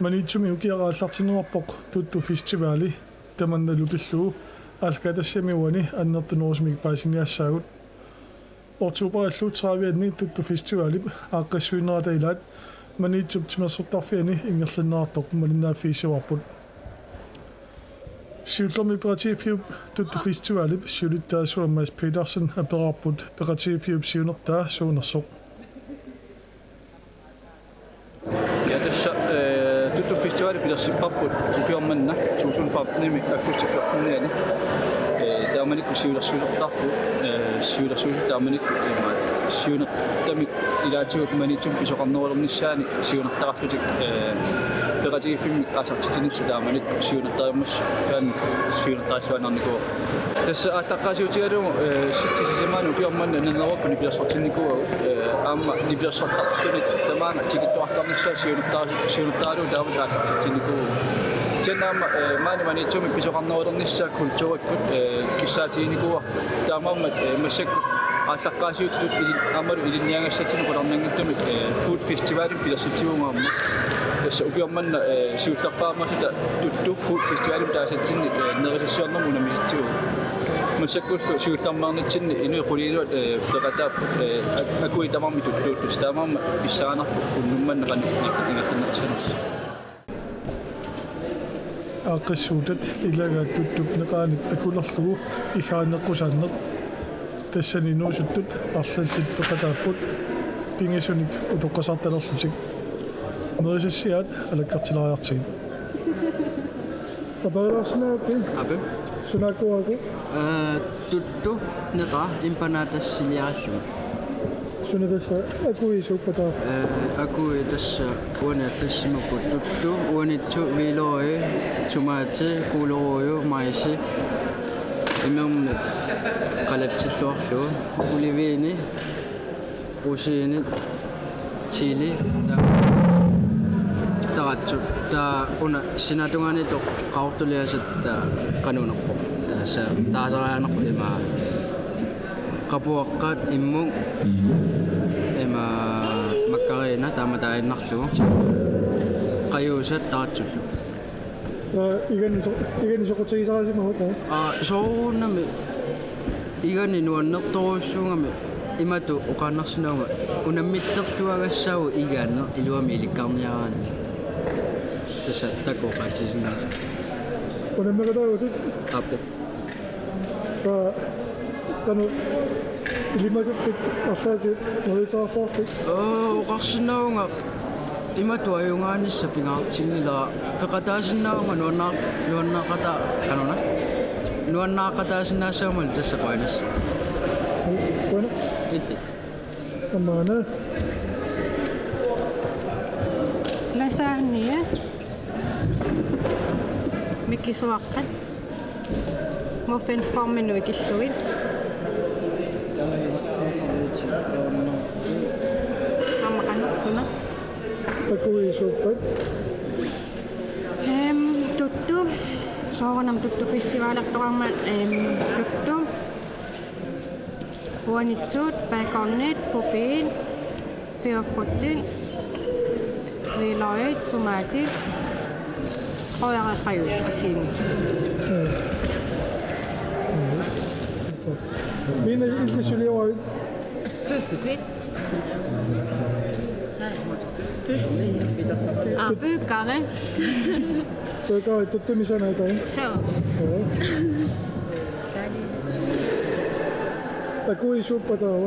Manitsumi ukiaqaallartinerarpoq tuttu festivali tamannalupillugu алкатассамиуани аннертунерусмик паасиниассаагут ортубараллу 30-ни tuttu festivali ааққассуинератаилаат манитсуп тимассортарфиани ингерланнаартоқ малинааффиисаварпут сиуллерми оперативиуп tuttu festivali сиулиттаасуа Mads Petersen аперарпут оперативиуп сиунертаа суунерсоқ tuttu festival pilassipparput ukiormanna 2015 akkustiflorpunniani taamanikku siulersuusertarpu siulersuusertaamanikku siunertamik ilaatigut manitsum pisoqarnerulernissaani siunertaqarlutik peqatigifimmi aasartitinipsa taamanikku siunertariummas kaan siunertarilluanarnikuo tässä attaqqaasiutigalugu sittisisamaani ukiormanna nanerwappuni pilassortinnikuugu aamma nipiassortartuni tamaana tikittuartarnissaa siunertaalu taamut aasartinnikuugu Jennaamma maani manitsumi pisoqarnerulernissaa kultuurikkut kissaatiinikuua taamammat massakku ааллаққаасиутут аамалу илинниангассатину qulарнангиттумик food festivalin pilassitiungaamma тасса укиорманна сиуллерпаамаллута туттук food festivalin таасатсинни нерисассуарнэрму намиситсигу массаккуллу сиуллармаарнитсинни инуи qulиилуат пеқатааппут акуи тамарми туттуут таамаама писсаанарпу уннумманна канингерланнерсинерс ааққассуутат илагаат туттук неқаанит акулерлугу ихаанеққусааннер тассани нуусуттут арлаллит пеқатааппут пингисуник утоққасарталерлутик нерисассиаат алаккартилариартигит апараарсинааппи апе сунакуаку tuttu neqa impanaatassiliarallu сунерисса акуисуппатаа акуи тасса уанааллассимакку tuttu уанитсу вилои тумаати кулоруйу майси имермнат қалатсиллуарлу оливини русини чили таратсу та уна синатунгани то qaortuliasat ta qanunerpoq taasa taasaraanерпу има qapuaqqaat immung има маккарина тааматаиннарлугу qajusat taratsullu igani soqutigisarasimahuta soorunami igani nuannertorussungami imatu uqaannarsinuama unammillerluagassau igaanner iluami ilikkarniaraani tasa takoqaatisinaa unammeqataagutit ape kanu ilimasuptik arlaatit noritarfartik uqarsinuunga imatu ayungaanissa pingaartinnilaa peqataasinnaaunga nuannaaqata kanuna nuannaaqataasinnaassaumal tassa qoinassa qoina illi amaana lasagne mikisuaqqat muffins formenu ikilluit amaqannersuna akuisuuppat tuttu soornam tuttu festivalertoqarma tuttu huanitsuut paikornit pupin peerfrutin riloit tomati qoyaqaqajut asiinut Mina illisuliuarit pyffit pykkare toika tuttumisanaita so akuisuuppataa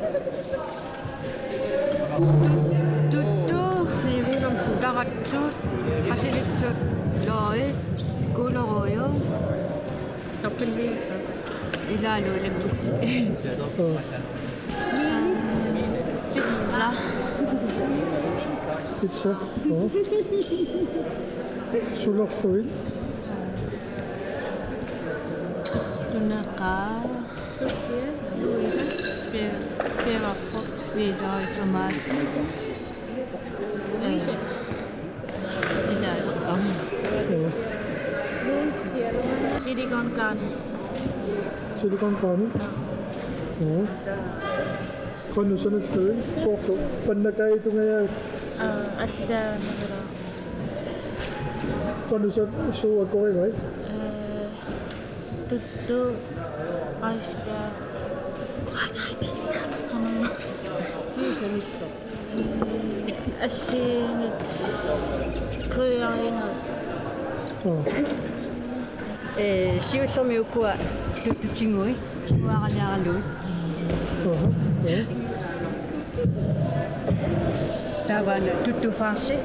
tuttu niivulum sutaratsut qasilitsut loit kuloruju toppinviisa ilaaluulakku pizza pizza sulerluit tuneqa peerarput viiloi tomaat ilaaluqqam silicon carne silicon carne qannu sanalluin soorlu pannakaitungayaa assaanerula qanusat suuakorigai tuttu aispia assiinit kryarina siullormi ukua tuttutingui tinguaqaniaraluit taavana tuttufaarsi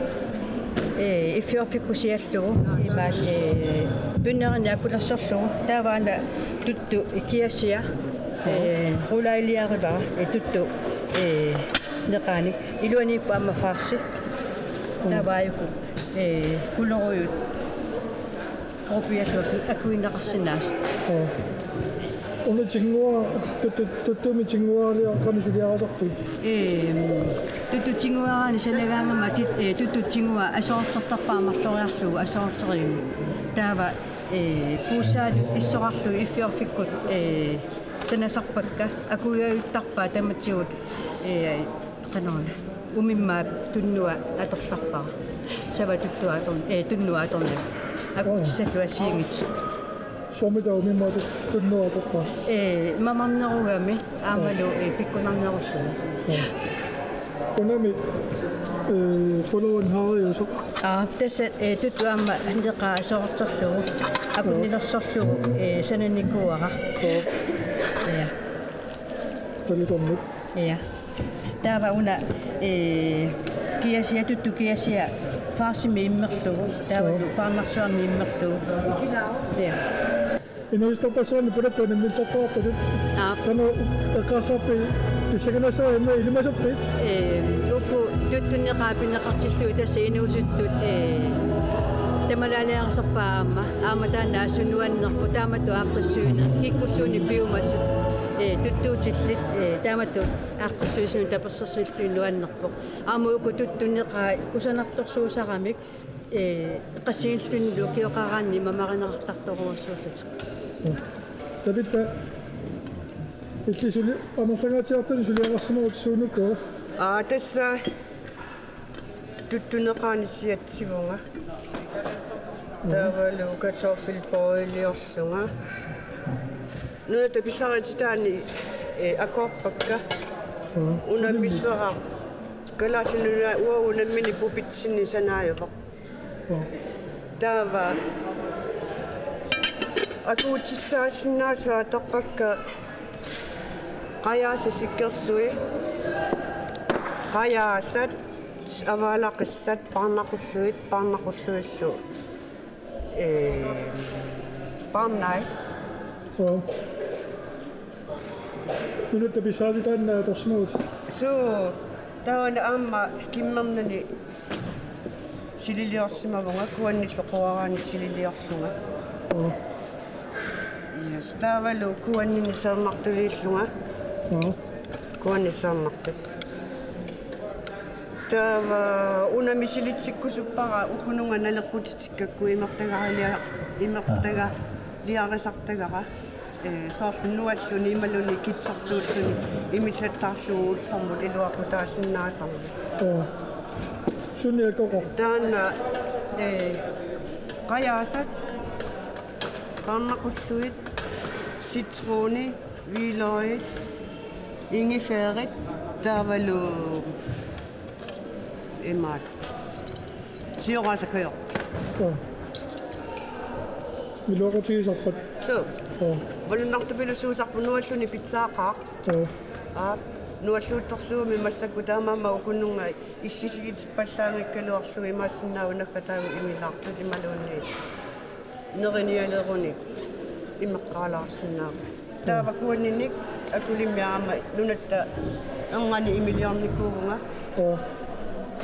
iffiorfikkusiallugu imaal pynnerani akulassorlugu taavana tuttu kiassia rulailiarivara tuttu neqaani iluaniippu ammafaarsi taavaayuku kuloruyut qopialluaki akuinneqarsinaas Ona tingua tutumi tingualia qanusuliarasartu tuttu tinguaraani salagaangama tuttu tingua asoortertarpaamarloriarlugu asoorteriimu taava puusaalu issorarlugu iffiorfikkut sanasarpakka akuyayuttarpaa tamatsigut qanarna umimmaa tunnua atortarpara sava tuttuaatorn tunnuaatorna akutisallu asiingit somita umimmaatu tunnuatorpa mamarnerugami aamalu pikkunarnerussugu unami followan hariusoq tässä tuttu amma handeqa asoorterlugu akunnilersorlugu sananikuara ja talitornut ja taava una kiasia tuttu kiasia faasimi immerlugu taava paarnarsuarni immerlugu ja inuistapassuarni pulattani miltarsaarpasit kanu qaasarpi issiganassaama ilimasarpi uku tuttunneqaapinneqartillugu tassa inuusuttut tamalaaliarserpaama aamataanna assunuannerpu taamatu aaqqissuunersi kikkulluuni piumassut tuttuutillit taamatu aaqqissuusunu tapersersilluannerpoq aamu uku tuttunneqaa kusanartorsuusaramik qassiillunlu kioqaraanni mamarinerartartoruassuullat tapitta illisuli amerlangatiartani suliaqarsinerut suunukko tässä tuttuneqaanissiatsivunga taavalu kartoffelboiliorlunga nuta pisaratitaani akorpakka unamissera kalaasinuna uaunammini pupitsinni sanaajoq taava akuutissaasinnaasuatorpakka qayaasa sikkersui qayaasat avaalaqissat parnaqulluillu parnai minuta pisaatitanna torsinerut so tawana amma kimmarnani sililiorsimavunga kuannilluqoaraani sililiorlunga yes taavalu kuannini saarnartuliillunga kuannissaarnartut taava unamisilitsikkusuppara ukununga naleqqutitikakku imertaga liarisartagara soorlunualluni imaluni kitsartuulluni imillattaarluguullormut iluaqutaasinnaasarlu sunniakoqo taanna qayaasat parnaqulluit sitruni viiloit ingefärit taavalu imaat siorasakajoq miluaqutigisarpat so valunartupilussuusarpunualluni pitsaaqaaq nualluuttorsuumi massakku taamamma ukununga illisigitippallаангаккалуарлу имаассиннаавунакка тааву имилаартут ималуунни неринниалеруни имеққаалаарсиннаава таава куанниник акулиммиаама нунатта ангани имилиарникуувнга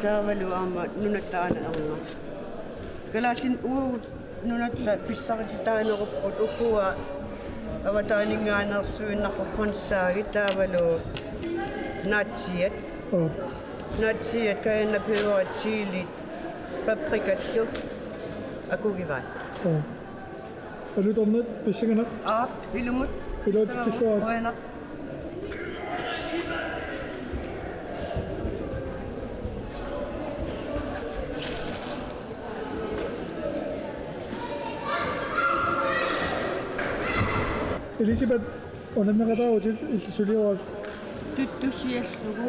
таавалу аама нунатта ана анга галааллин уу нунатта писсарититаанеруппут укуа аватаанингаанерсуиннарпу консааги таавалу natsiat kaina peua chili paprikatlu akugivat alutornat pissagana aap ilumut ilutitsuat oena Elisabeth onammeqatarutit illisuliuak Tuttusiallugu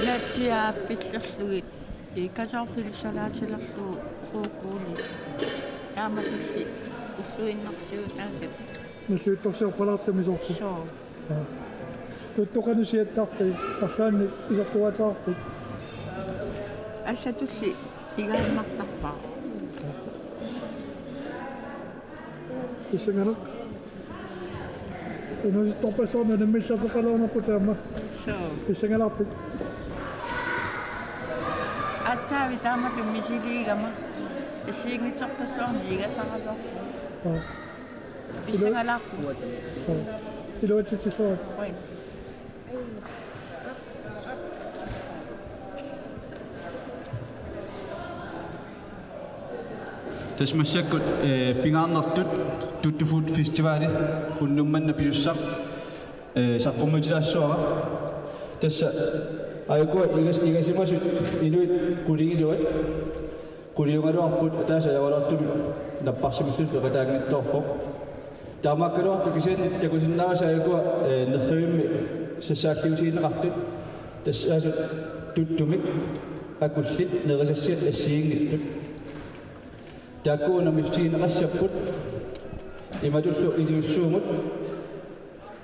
naatiaapillerlugit kasarfilsalaatilerlu quukuuli aamatulli ulluinnersiut aasap nalluittorsiorpalartamisorpu soo tuttoqanusiattarpi arlaanni isortuataarpi аллатулли игааммартарпаа исэнганак инуситторпассорна наммиллатеқалуунерпу таама соо исэнгаларпи атсаави таамату мисилиигама иссиигнитсорпассуарни игасаралуар исэнгалаарпу илуатситсиллуа ой тасмассаккут пингаарнартут туттуфут фестивали уннумманна писуссақ саққумматилаассуара тасса айкуа игасимасут инуит кулигилуат кулиунгалуарпут тааса явалартуми наппарсимиллут пеқатаангитторпо таамааккалуарту кисен такусиннааса айкуа нерривимми сассааллиусиинеқартут тассаасут туттумик акуллит нерисассиат ассиингиттут такуна мифтиинеқассаппут иматуллу илиуссуумут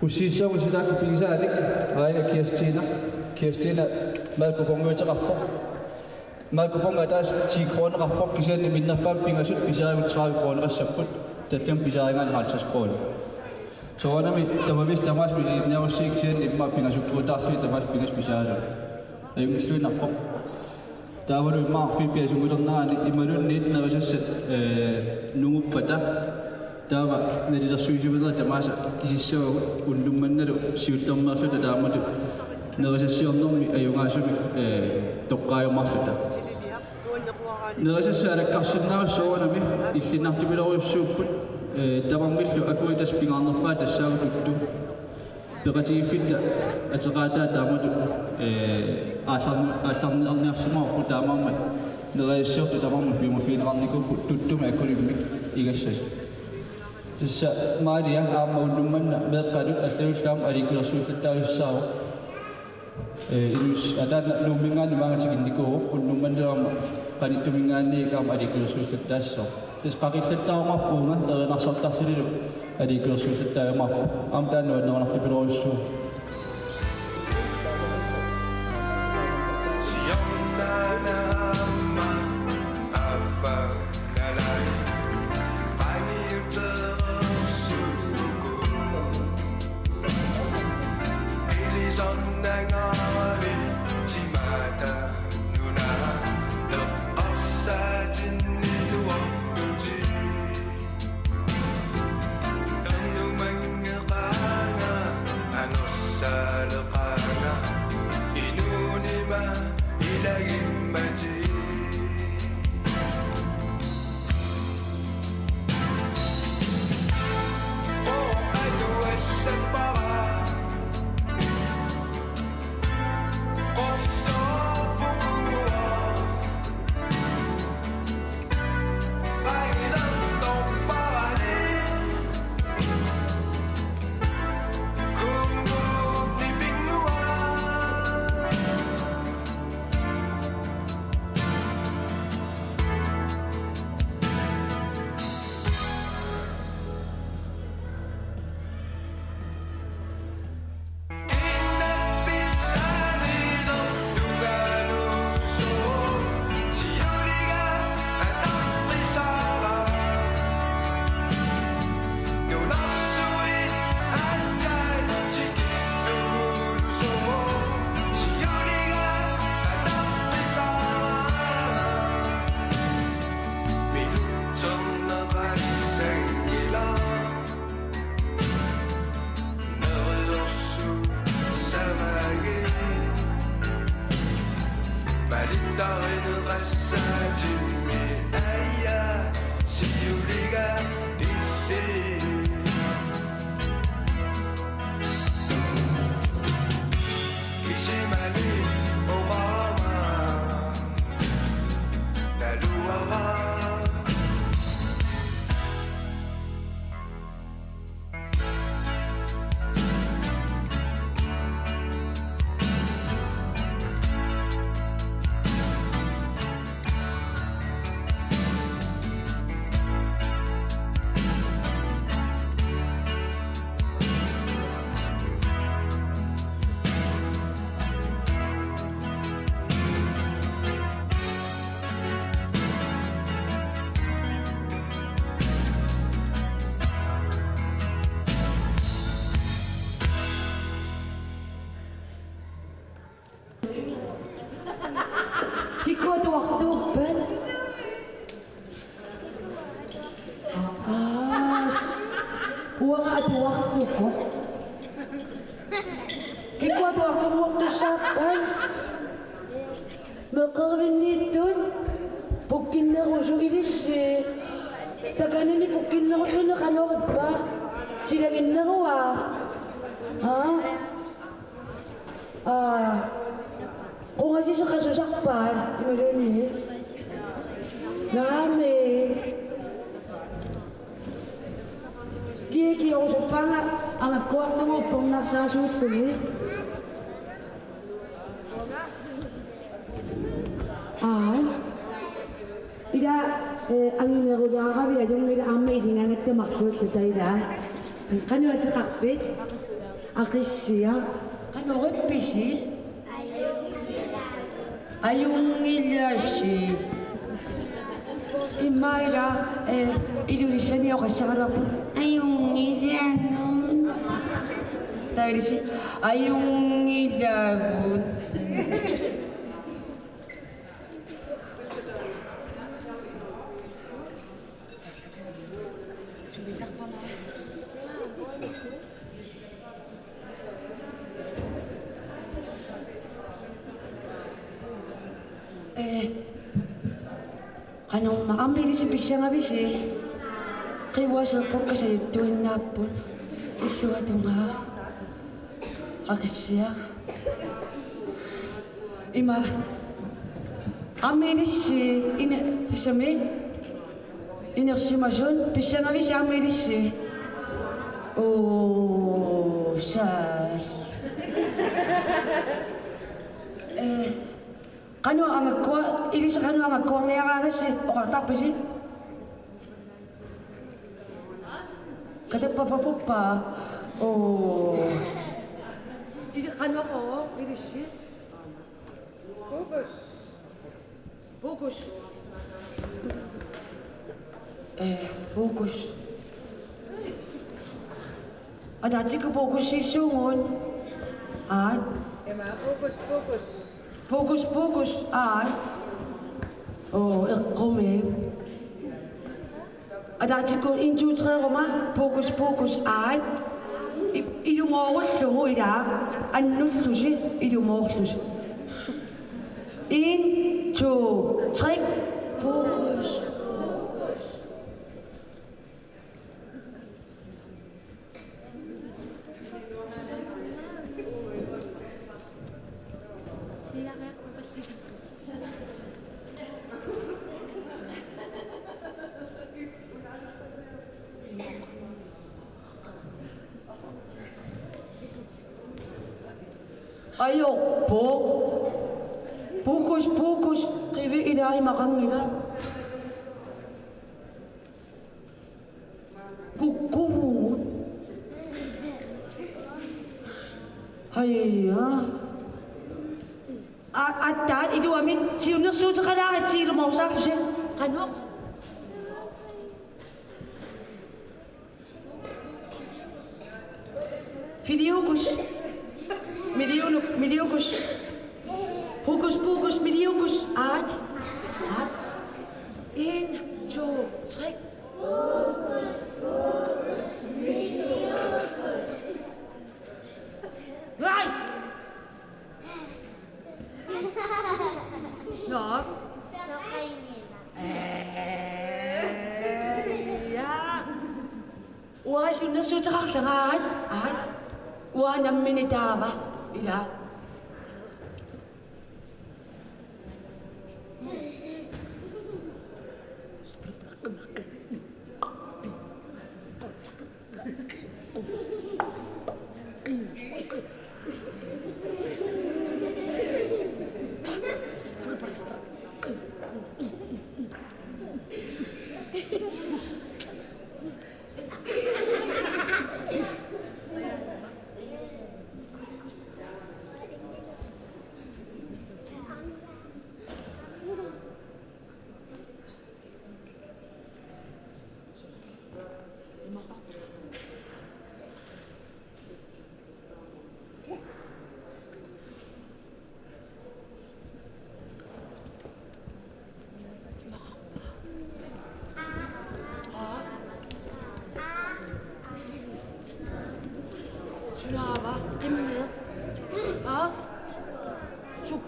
уссииссагу силаакку пигисаалик аина киастина малкупонгуитеқарпо малкупонга таас 10 кронеқарпо кисаани миннерпаам пингасут писаривут 30 кронеқассаппут таллам писарингана 50 крон соонами тамавис тамаас мисииннеруссиик кисаани имма пингасуттуутаарли тамаас пингас писаалу аюнгиллуинарпо таавалу имаарфи пиасугулернаани ималунниит нерисассат нугуппата таава налилерсуисуминера тамааса кисиссаагу уннумманналу сиуллермерлута таамату нерисассиорнэрми аюнгаасуми тоққаажумарлута нерисассаалаккарсиннааруссуунами иллинартумилеруйуссууппут тавармиллу акуитас пингаарнерпаа тассаагу тутту пеқатигиффитта атеқаатаа таамату аалларниарсимаорпу таамаама нерисассиорту таварму пиумафиинеқарникуппу туттуми акулиммик игассас тасса маалиа аама уннумманна меэққалут аллауллаам аликулерсууллаттаависсаава инус атаана нуммингаани маангатикинникуу уннумманнераама qaниттумингаанниикаама аликулерсууллаттаассоо тас қақиллаттаамарпуунга эринарсартарлилу аликулерсууллаттаамарпу аам тааннуа нернарту пилоруссуу Kiko tu waktu ben. Uang ada waktu kok. Kiko ada waktu saban. Makarvin nito. Bukin na ko ilis eh. Taganan ni bukin na ko ito nakanood ba? Silangin na ko Ha? Kung kasi sa kasusakpan, meron eh. Nami. Kiki ako sa panga, ang nagkuwak na mo pang nagsasuto eh. Ida, ang inaro na kami, yung nila ang may dinangat na maksud sa tayo na. Kano at sa kakpit? Akis siya. Kano ko pisi? Ayong ilasi. Imayra, ilurisan niyo kasi sa harapon. Ayong ilagon. Dahil si, ayong ilagon. Kanong maambil si bisya nga bisi. Kay wasal ko kasi tuwin na po. Ito atong ha. Akasya. Ima. Ambil si ina tisame. Inersimajon. Bisya nga bisi ambil si. Oh, sas. Kano ang agkuha? Ili sa kano ang agkuha na yakakas eh. O katapos eh. Kata pa. Oh. Ili kano ako? Ili siya. Focus. Focus. Adati ka focus si Sungon. Focus. Komeng. Adati ko injuts ka ko ma. Focus. Ilumokos mo ida. Ano susi? Ilumokos. 1, 2, 3. Focus. Ayok po. Focus. Kaya ilahi makangila. Kukuhungot. Hayya. At dahil ito amin, siyo nasusa ka na at siyo mausak siya. Kanok? Filiukus. Miliukus. Hokus, miliukus. At. 1, 2, 3. Right! No? Wah, sudah susah sangat. Wah, 6 menit ba? Ila.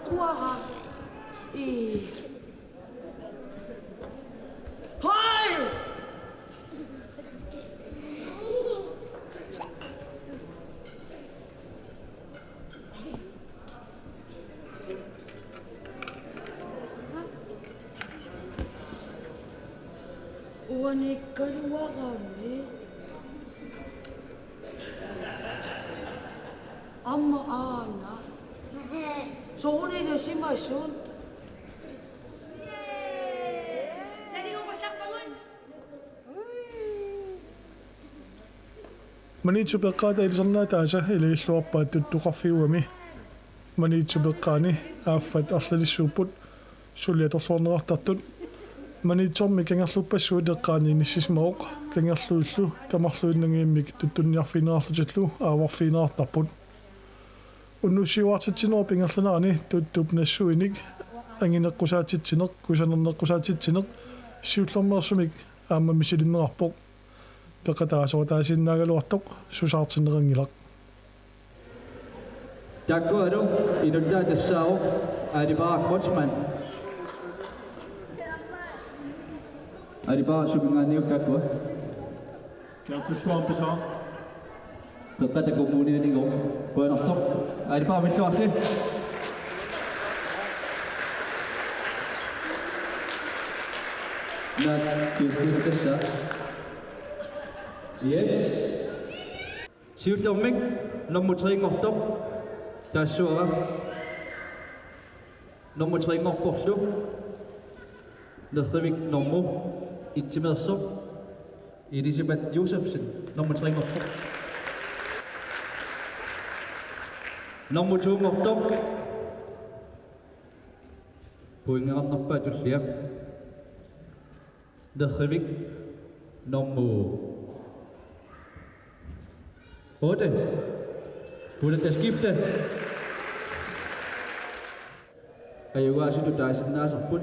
kuara. Hoi! Uane kaluarame. Amma ana. So one de simasun. Manitsupeqqaata ilisarnaataasa ililluarpaat tuttuqarfiuami manitsupeqqaani ааффат арлалиссууппут сулиаторлуорнеқартартут манитсорми кангерлуппассуу теққаани ниссисмаоқ кангерлууллу тамарлуиннангииммик туттунниарфинеарлутиллу ааварфинеартарпут уннусиуартитсинер пингерланаани туттуп нассуиник ангинеққусаатитсинеқ кусанернеққусаатитсинеқ сиуллэрмерсумик аама мисилиннеқарпоқ пеқатаасуатаасиннаагалуартоқ сусаартиннеқангилақ Takkuaru inudda tassao Ariba Coachman. Ariba subinganiu takwa. Kjæreste Schwampetar. Pekata komuni ni go. Koen aftok. Ariba vishwarte. Na Kristina tassa. Yes. Siutomik nomor 3 ngortok. Tassua nummer 3 ngorporlu Nødrevik nummer Ittimerso Elisabeth Josefsen nummer 3 ngortok nummer 2 ngortok Puingerannerpa tullia Nødrevik nummer 8 Burde der skifte? Ayuga situ daisna saput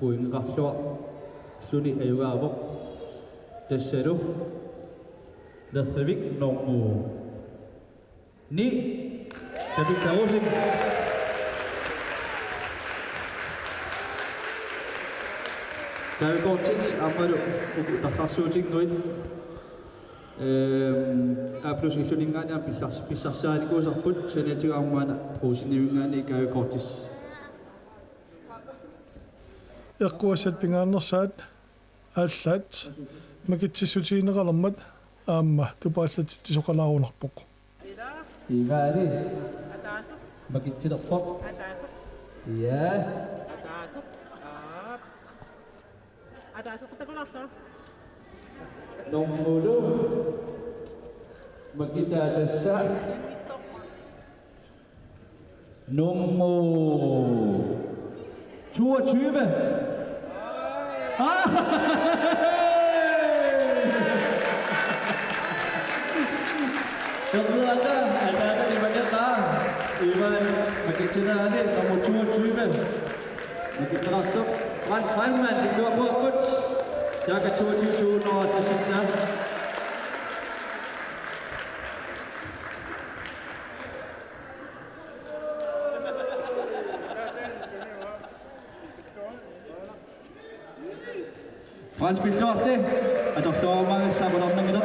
puing rahlo suni ayuga abok terseru dasvik nomu ni tapi tahu sih kami coaches amaru takasucing noit plus iluningannya pisah sahari ko saput sene juga mana posiniwingani kaya coaches eqquasat pingaannersaat ааллаат макитсиссутиинеқалермат аама тупааллатитсоқалаарунарпоқ Igari makitsidерпоқ я Атаасоқ такуларлаа Nomulu Makita Tessa Nummer 22 Kebetulan ada di banyak Iman Makita ada nomor 22 Makita Raktuk Franz Heimann di dua buah coach Jaga cucu no tersisa. Franz spielt noch, ne? Atau kau mahu sabar orang ni